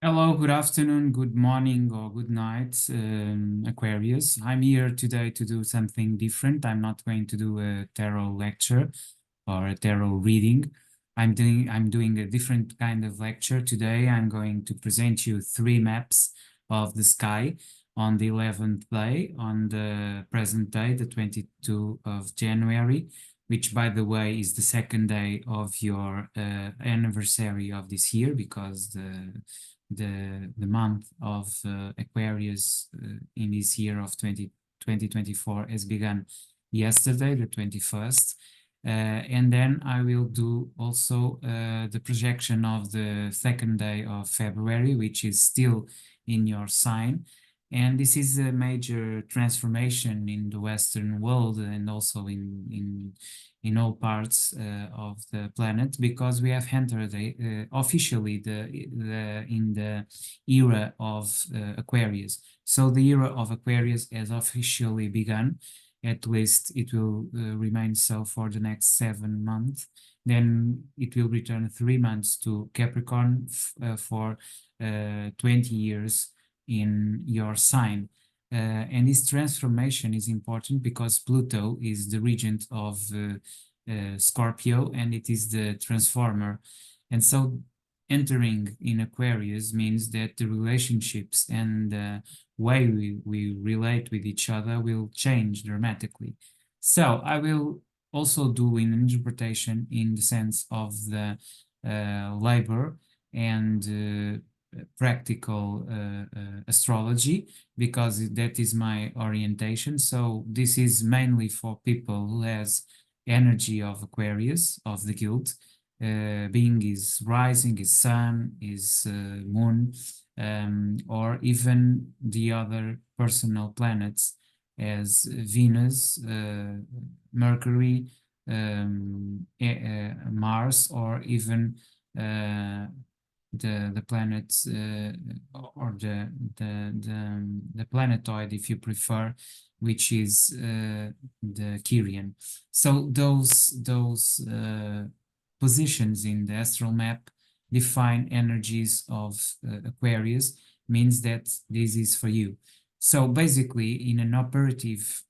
Hello, good afternoon, good morning, or good night, Aquarius. I'm here today to do something different. I'm not going to do a tarot lecture or a tarot reading. I'm doing a different kind of lecture today. I'm going to present you three maps of the sky on the 11th day, on the present day, the 22nd of January, which, by the way, is the second day of your anniversary of this year, because the month of Aquarius in this year of 2024 has begun yesterday, the 21st. And then I will do also the projection of the second day of February, which is still in your sign. And this is a major transformation in the Western world and also in all parts of the planet, because we have entered officially in the era of Aquarius. So the era of Aquarius has officially begun. At least it will remain so for the next 7 months. Then it will return 3 months to Capricorn for 20 years in your sign. And this transformation is important because Pluto is the regent of Scorpio, and it is the transformer. And so entering in Aquarius means that the relationships and the way we relate with each other will change dramatically. So I will also do an interpretation in the sense of the labor and practical astrology, because that is my orientation. So this is mainly for people who has energy of Aquarius, of the guild, being his rising, his sun, his moon, or even the other personal planets as Venus, Mercury, Mars, or even the planets or the planetoid, if you prefer, which is the Kyrian. So those positions in the astral map define energies of Aquarius, means that this is for you. So basically, in an operative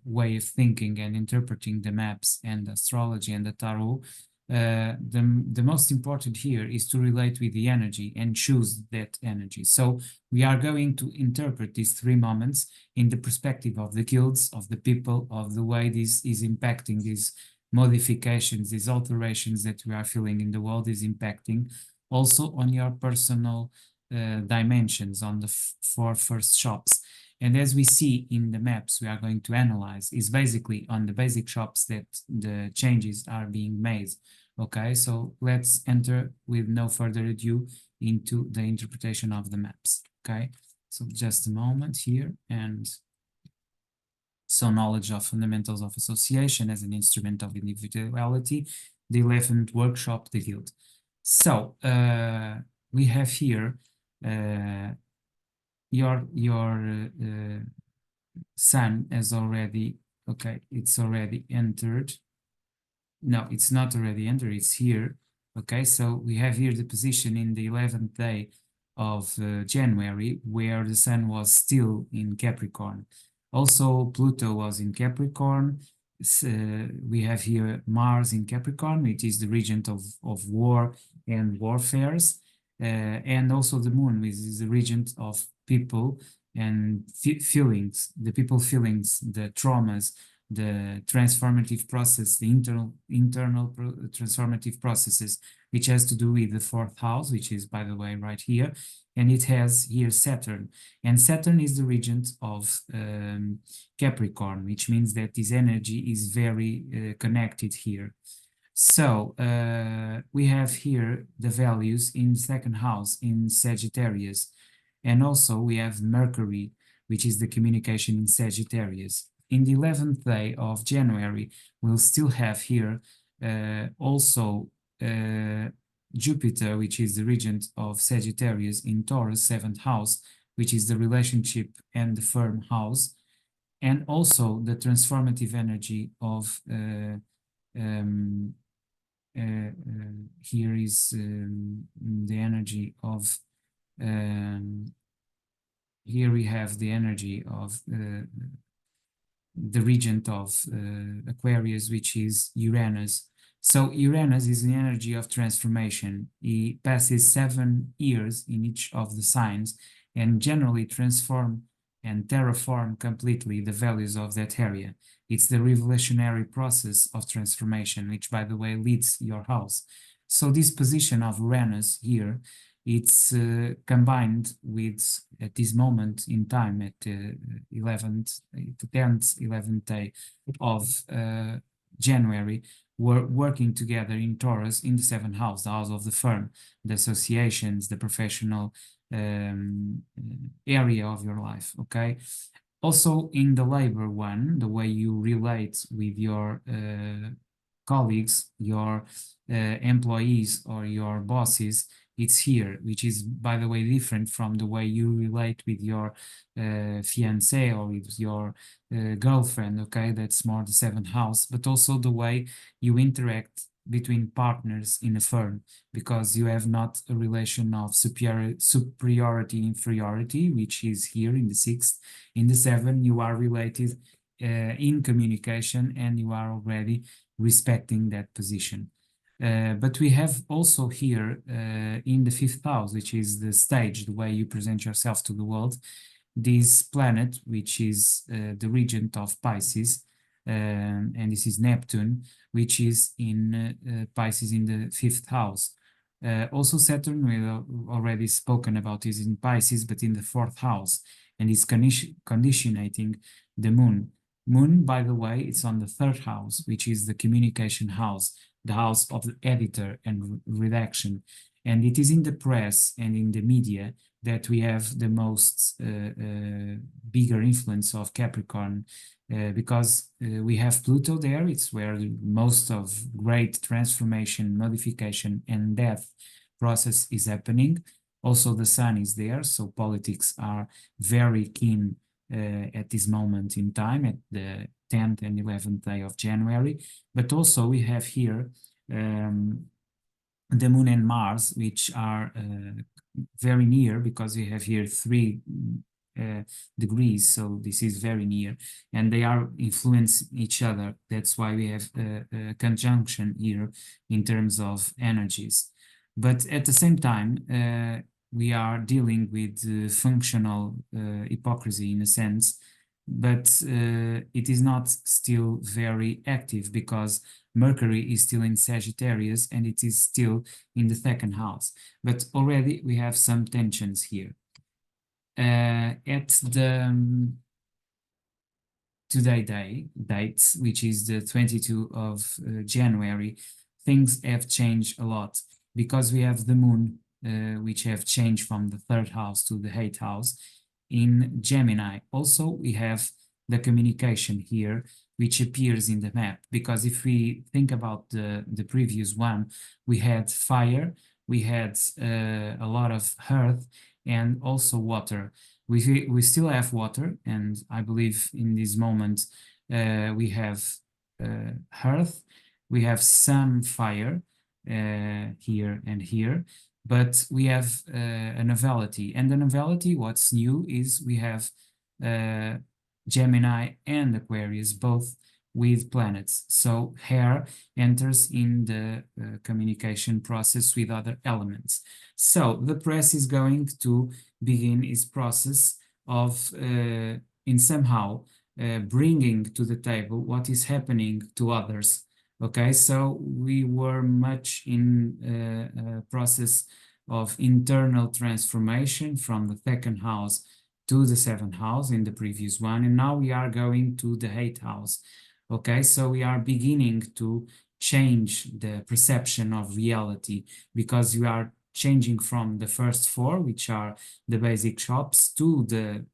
way of thinking and interpreting the maps and the astrology and the tarot, the most important here is to relate with the energy and choose that energy. So we are going to interpret these three moments in the perspective of the guilds, of the people, of the way this is impacting these modifications, these alterations that we are feeling in the world is impacting also on your personal dimensions, on the four first shops. And as we see in the maps we are going to analyze, is basically on the basic shops that the changes are being made. Okay, so let's enter with no further ado into the interpretation of the maps. Okay, so just a moment here. And so knowledge of fundamentals of association as an instrument of individuality, the 11th workshop, the guild. So we have here your sun has already, okay, it's already entered. No, it's not already entered, it's here. Okay, so we have here the position in the 11th day of January, where the sun was still in Capricorn. Also, Pluto was in Capricorn. We have here Mars in Capricorn, which is the regent of war and warfares. And also the moon, which is the regent of people and feelings, the people feelings, the traumas, the transformative process, the internal transformative processes, which has to do with the fourth house, which is, by the way, right here. And it has here Saturn. And Saturn is the regent of Capricorn, which means that this energy is very connected here. So we have here the values in second house in Sagittarius. And also we have Mercury, which is the communication in Sagittarius. In the 11th day of January, we'll still have here also Jupiter, which is the regent of Sagittarius in Taurus, seventh house, which is the relationship and the firm house, and also the transformative energy of here is the energy of Here we have the energy of the regent of Aquarius, which is Uranus. So Uranus is the energy of transformation. He passes 7 years in each of the signs and generally transform and terraform completely the values of that area. It's the revolutionary process of transformation, which, by the way, leads your house. So this position of Uranus here, it's combined with, at this moment in time, at the 10th, 11th day of January, we're working together in Taurus in the 7th house, the house of the firm, the associations, the professional area of your life, okay? Also in the labor one, the way you relate with your colleagues, your employees or your bosses, it's here, which is, by the way, different from the way you relate with your fiancé or with your girlfriend, okay? That's more the 7th house, but also the way you interact between partners in a firm, because you have not a relation of superiority, inferiority, which is here in the 6th. In the 7th, you are related in communication and you are already respecting that position. But we have also here in the 5th house, which is the stage, the way you present yourself to the world, this planet, which is the regent of Pisces, and this is Neptune, which is in Pisces in the 5th house. Also Saturn, we already spoken about this in Pisces, but in the 4th house, and is conditionating the moon. Moon, by the way, it's on the 3rd house, which is the communication house, the house of the editor and redaction. And it is in the press and in the media that we have the most bigger influence of Capricorn, because we have Pluto there. It's where most of great transformation, modification, and death process is happening. Also, the Sun is there, so politics are very keen at this moment in time, at the 10th and 11th day of January. But also we have here the Moon and Mars, which are very near, because we have here 3 degrees, so this is very near, and they are influencing each other. That's why we have a conjunction here in terms of energies. But at the same time, we are dealing with functional hypocrisy in a sense, but it is not still very active, because Mercury is still in Sagittarius and it is still in the 2nd house. But already we have some tensions here. At the today date, which is the 22nd of January, things have changed a lot, because we have the moon, which have changed from the 3rd house to the 8th house in Gemini. Also, we have the communication here, which appears in the map, because if we think about the previous one, we had fire, we had a lot of earth, and also water. We still have water, and I believe in this moment we have earth, we have some fire here and here, but we have a novelty. And the novelty, what's new is we have Gemini and Aquarius, both with planets. So air enters in the communication process with other elements. So the press is going to begin its process of in somehow bringing to the table what is happening to others. Okay, so we were much in a process of internal transformation from the 2nd house to the 7th house in the previous one, and now we are going to the 8th house. Okay, so we are beginning to change the perception of reality, because we are changing from the first 4, which are the basic shops, to the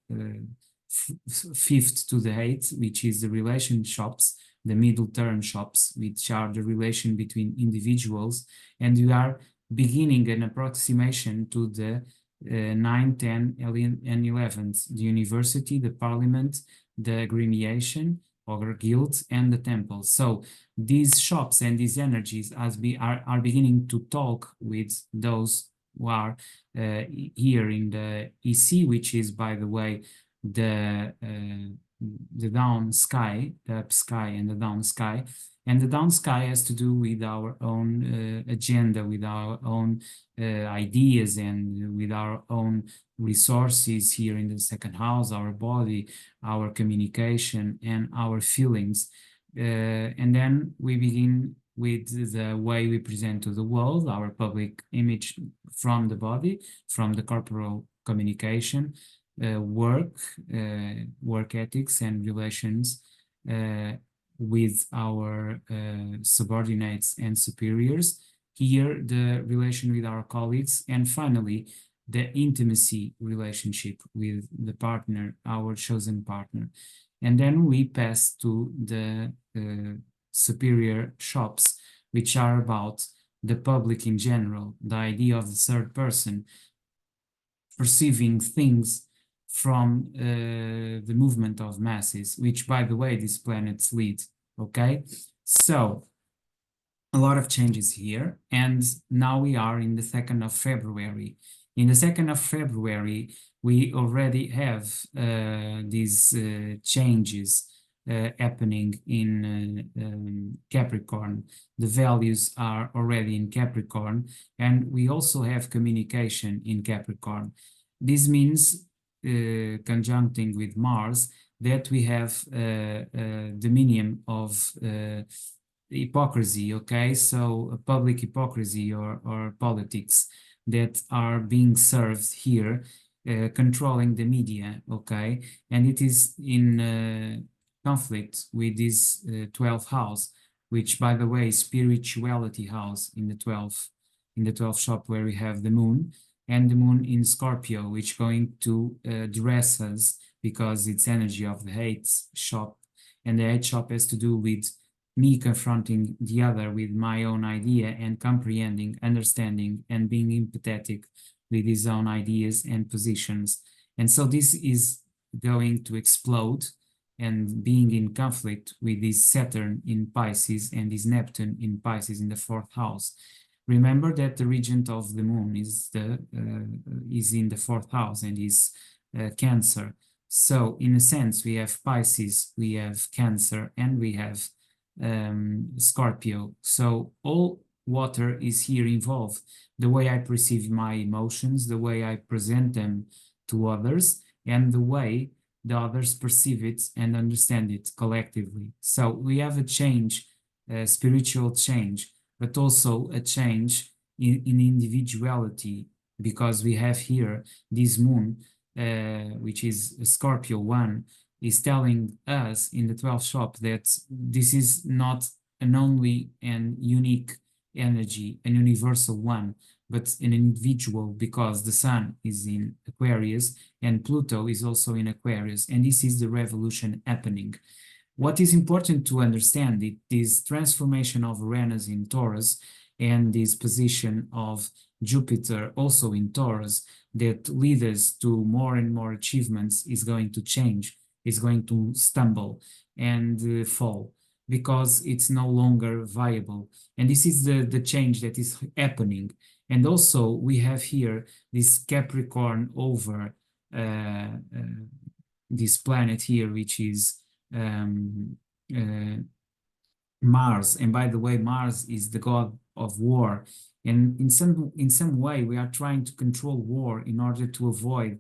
5th to the 8th, which is the relation shops, the middle term shops, which are the relation between individuals, and we are beginning an approximation to the 9, 10, and 11th, the university, the parliament, the gremiation or guild, and the temple. So these shops and these energies are beginning to talk with those are here in the EC, which is, by the way, the down sky, the up sky and the down sky. And the down sky has to do with our own agenda, with our own ideas, and with our own resources here in the second house, our body, our communication, and our feelings. And then we begin with the way we present to the world, our public image from the body, from the corporal communication, work, work ethics, and relations with our subordinates and superiors. Here, the relation with our colleagues, and finally, the intimacy relationship with the partner, our chosen partner. And then we pass to the superior shops, which are about the public in general, the idea of the third person perceiving things from the movement of masses, which, by the way, these planets lead. Okay, so a lot of changes here, and now we are in the 2nd of February. In the 2nd of February, we already have these changes happening in Capricorn. The values are already in Capricorn, and we also have communication in Capricorn. This means, conjuncting with Mars, that we have a dominion of hypocrisy, okay? So public hypocrisy or politics that are being served here, controlling the media, okay? And it is in conflict with this 12th house, which, by the way, is spirituality house in the 12th shop, where we have the moon, and the moon in Scorpio, which going to dress us because it's energy of the 8th shop, and the 8th shop has to do with me confronting the other with my own idea and comprehending, understanding, and being empathetic with his own ideas and positions. And so this is going to explode and being in conflict with this Saturn in Pisces and this Neptune in Pisces in the 4th house. Remember that the regent of the moon is in the 4th house and is Cancer. So in a sense, we have Pisces, we have Cancer, and we have Scorpio. So all water is here involved. The way I perceive my emotions, the way I present them to others, and the way the others perceive it and understand it collectively. So we have a change, a spiritual change, but also a change in individuality, because we have here this moon, which is Scorpio 1, is telling us in the 12th shop that this is not an only and unique energy, an universal one, but an individual, because the Sun is in Aquarius and Pluto is also in Aquarius, and this is the revolution happening. What is important to understand is this transformation of Uranus in Taurus and this position of Jupiter also in Taurus that lead us to more and more achievements is going to change, is going to stumble and fall, because it's no longer viable. And this is the change that is happening. And also we have here this Capricorn over this planet here, which is Mars. And by the way, Mars is the god of war. And in some way, we are trying to control war in order to avoid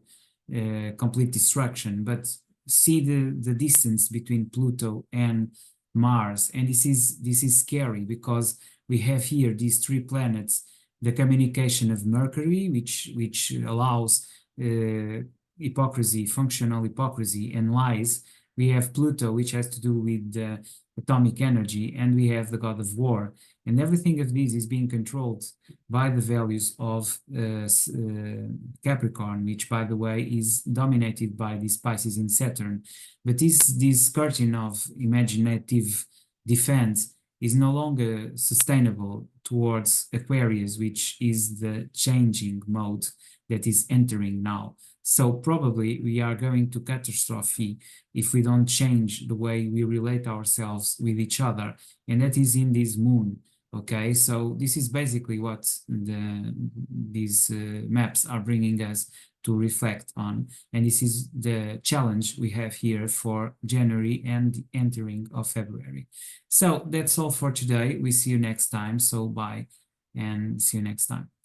complete destruction. But see the distance between Pluto and Mars, and this is scary, because we have here these three planets, the communication of Mercury, which allows hypocrisy, functional hypocrisy and lies. We have Pluto, which has to do with atomic energy, and we have the god of war. And everything of this is being controlled by the values of Capricorn, which, by the way, is dominated by the Pisces in Saturn. But this curtain of imaginative defense is no longer sustainable towards Aquarius, which is the changing mode that is entering now. So probably we are going to catastrophe if we don't change the way we relate ourselves with each other. And that is in this moon, Okay, so this is basically what these maps are bringing us to reflect on. And this is the challenge we have here for January and the entering of February. So that's all for today. We see you next time. So bye and see you next time.